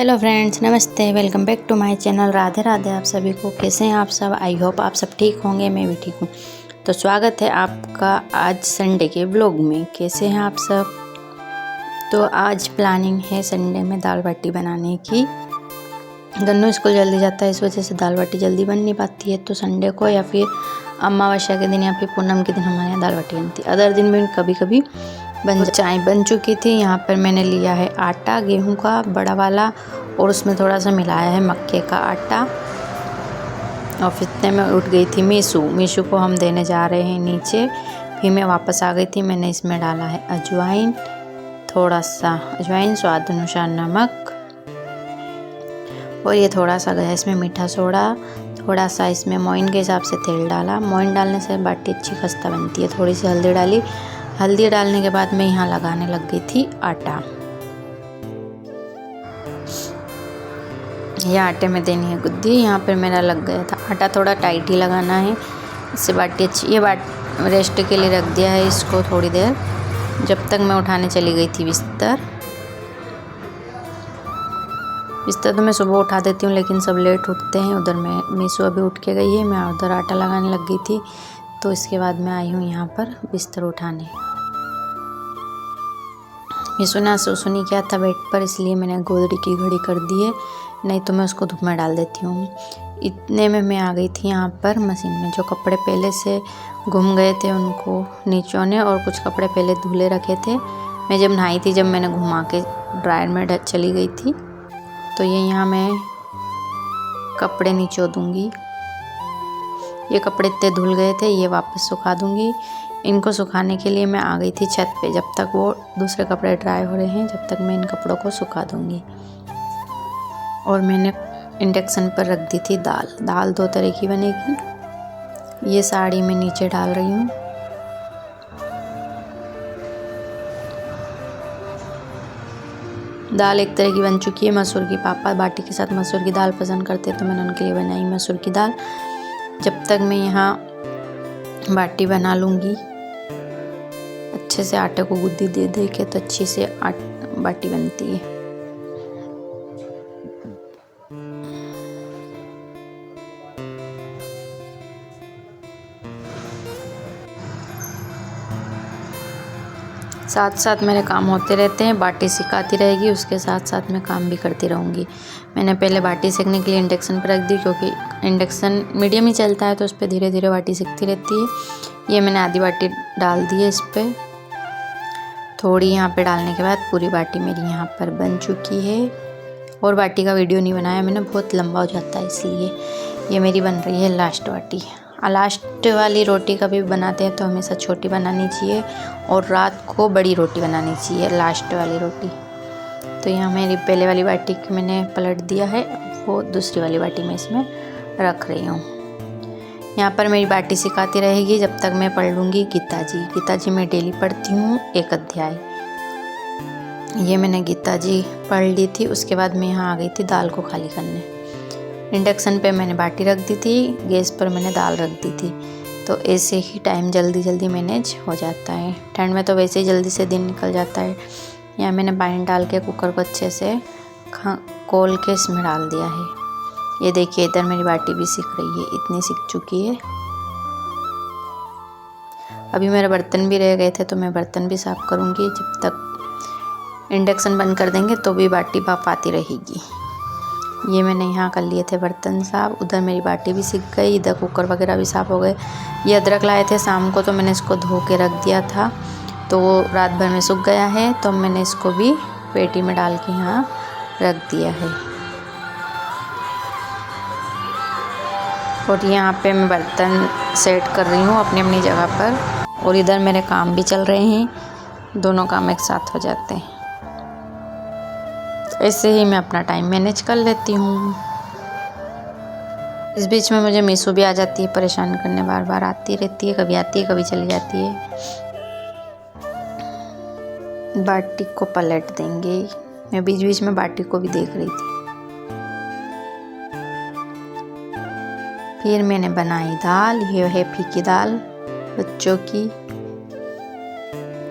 Hello friends, नमस्ते। Welcome back to my channel. Radhe Radhe आप सभी को। कैसे हैं आप सब? आई होप आप सब ठीक होंगे, मैं भी ठीक हूँ। तो स्वागत है आपका आज संडे के व्लॉग में। कैसे हैं आप सब? तो आज प्लानिंग है संडे में दाल बाटी बनाने की। गन्नू स्कूल जल्दी जाता है, इस वजह से दाल बाटी जल्दी बन नहीं पाती है। तो संडे को या फिर अमावस्या के दिन या फिर पूनम के दिन हमारे यहाँ दाल बाटी बनती है। अदर दिन भी कभी कभी चाय बन चुकी थी। यहाँ पर मैंने लिया है आटा गेहूं का बड़ा वाला, और उसमें थोड़ा सा मिलाया है मक्के का आटा। और फिर इतने में उठ गई थी मीशू को हम देने जा रहे हैं नीचे। फिर मैं वापस आ गई थी। मैंने इसमें डाला है अजवाइन, थोड़ा सा अजवाइन, स्वाद अनुसार नमक, और ये थोड़ा सा गया इसमें मीठा सोडा, थोड़ा सा इसमें मोइन के हिसाब से तेल डाला। मोइन डालने से बाटी अच्छी खस्ता बनती है। थोड़ी सी हल्दी डाली। हल्दी डालने के बाद मैं यहाँ लगाने लग गई थी आटा। ये आटे में देनी है गुद्दी। यहाँ पर मेरा लग गया था आटा। थोड़ा टाइट ही लगाना है, इससे बाटी अच्छी। ये रेस्ट के लिए रख दिया है इसको थोड़ी देर, जब तक मैं उठाने चली गई थी बिस्तर तो मैं सुबह उठा देती हूँ, लेकिन सब लेट उठते हैं। उधर मैं मीशू अभी उठ के गई है, मैं उधर आटा लगाने लग गई थी। तो इसके बाद मैं आई हूँ यहाँ पर बिस्तर उठाने। मीशू ने सुनी क्या था बेड पर, इसलिए मैंने गोदड़ी की घड़ी कर दी है, नहीं तो मैं उसको धूप में डाल देती हूँ। इतने में मैं आ गई थी यहाँ पर मशीन में। जो कपड़े पहले से घूम गए थे उनको नीचों ने, और कुछ कपड़े पहले धुले रखे थे। मैं जब नहाई थी, जब मैंने घुमा के ड्रायर में चली गई थी, तो ये यहाँ मैं कपड़े निचो दूँगी। ये कपड़े इतने धुल गए थे, ये वापस सुखा दूँगी। इनको सुखाने के लिए मैं आ गई थी छत पे। जब तक वो दूसरे कपड़े ड्राई हो रहे हैं, जब तक मैं इन कपड़ों को सुखा दूँगी। और मैंने इंडक्शन पर रख दी थी दाल 2 तरह की बनेगी। ये साड़ी मैं नीचे डाल रही हूँ। दाल एक तरह की बन चुकी है, मसूर की। पापा बाटी के साथ मसूर की दाल पसंद करते, तो मैंने उनके लिए बनाई मसूर की दाल। जब तक मैं यहाँ बाटी बना लूँगी अच्छे से, आटे को गुद्दी दे दे के, तो अच्छी से बाटी बनती है। साथ साथ मेरे काम होते रहते हैं। बाटी सिखाती रहेगी, उसके साथ साथ मैं काम भी करती रहूँगी। मैंने पहले बाटी सीखने के लिए इंडक्शन पर रख दी, क्योंकि इंडक्शन मीडियम ही चलता है, तो उस पर धीरे धीरे बाटी सीखती रहती है। ये मैंने आधी बाटी डाल दी है इस पर। थोड़ी यहाँ पे डालने के बाद पूरी बाटी मेरी यहाँ पर बन चुकी है। और बाटी का वीडियो नहीं बनाया मैंने, बहुत लंबा हो जाता है, इसलिए ये मेरी बन रही है लास्ट बाटी। लास्ट वाली रोटी कभी बनाते हैं तो हमेशा छोटी बनानी चाहिए, और रात को बड़ी रोटी बनानी चाहिए, लास्ट वाली रोटी। तो यहाँ मेरी पहले वाली बाटी की मैंने पलट दिया है, वो दूसरी वाली बाटी में इसमें रख रही हूँ। यहाँ पर मेरी बाटी सिखाती रहेगी जब तक मैं पढ़ लूँगी गीता जी मैं डेली पढ़ती हूँ 1 अध्याय। ये मैंने गीता जी पढ़ ली थी। उसके बाद मैं यहाँ आ गई थी दाल को खाली करने। इंडक्शन पे मैंने बाटी रख दी थी, गैस पर मैंने दाल रख दी थी। तो ऐसे ही टाइम जल्दी जल्दी मैनेज हो जाता है। ठंड में तो वैसे ही जल्दी से दिन निकल जाता है। यहाँ मैंने पानी डाल के कुकर को अच्छे से खोल के इसमें डाल दिया है। ये देखिए, इधर मेरी बाटी भी सिक रही है, इतनी सिक चुकी है। अभी मेरे बर्तन भी रह गए थे, तो मैं बर्तन भी साफ़ करूँगी। जब तक इंडक्शन बंद कर देंगे तो भी बाटी भाप आती रहेगी। ये मैंने यहाँ कर लिए थे बर्तन साफ। उधर मेरी बाटी भी सिक गई, इधर कुकर वगैरह भी साफ़ हो गए। ये अदरक लाए थे शाम को, तो मैंने इसको धो के रख दिया था, तो वो रात भर में सूख गया है। तो मैंने इसको भी पेटी में डाल के यहाँ रख दिया है। और यहाँ पे मैं बर्तन सेट कर रही हूँ अपनी अपनी जगह पर, और इधर मेरे काम भी चल रहे हैं। दोनों काम एक साथ हो जाते हैं। ऐसे ही मैं अपना टाइम मैनेज कर लेती हूँ। इस बीच में मुझे मीशू भी आ जाती है परेशान करने, बार बार आती रहती है, कभी आती है कभी चली जाती है। बाटी को पलट देंगे। मैं बीच बीच में बाटी को भी देख रही थी। फिर मैंने बनाई दाल। ये है फीकी दाल बच्चों की।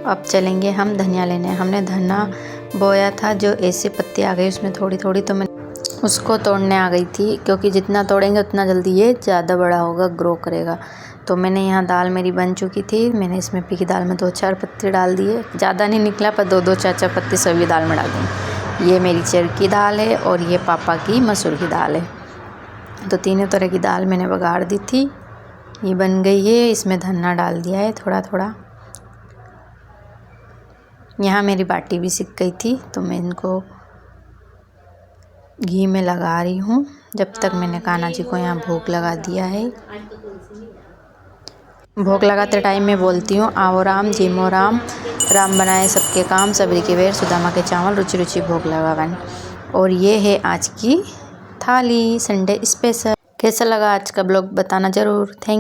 अब चलेंगे हम धनिया लेने। हमने धनिया बोया था, जो ऐसी पत्ती आ गई उसमें थोड़ी थोड़ी, तो मैं उसको तोड़ने आ गई थी, क्योंकि जितना तोड़ेंगे उतना जल्दी ये ज़्यादा बड़ा होगा, ग्रो करेगा। तो मैंने यहाँ दाल मेरी बन चुकी थी, मैंने इसमें पी की दाल में 2-4 पत्ती डाल दिए, ज़्यादा नहीं निकला पर 2-2 4-4 पत्ती सभी दाल में डाल दी। ये मेरी चर की दाल है और ये पापा की मसूर की दाल है। तो तीनों तरह की दाल मैंने बघाड़ दी थी, ये बन गई है। इसमें धनिया डाल दिया है थोड़ा थोड़ा। यहाँ मेरी बाटी भी सिक गई थी, तो मैं इनको घी में लगा रही हूँ। जब तक मैंने कान्हा जी को यहाँ भोग लगा दिया है। भोग लगाते टाइम में बोलती हूँ, आओ राम जीमो राम, राम बनाए सबके काम, सबरी के वेर, सुदामा के चावल, रुचि रुचि भोग लगावन। और ये है आज की थाली, संडे स्पेशल। कैसा लगा आज का ब्लॉग बताना ज़रूर। थैंक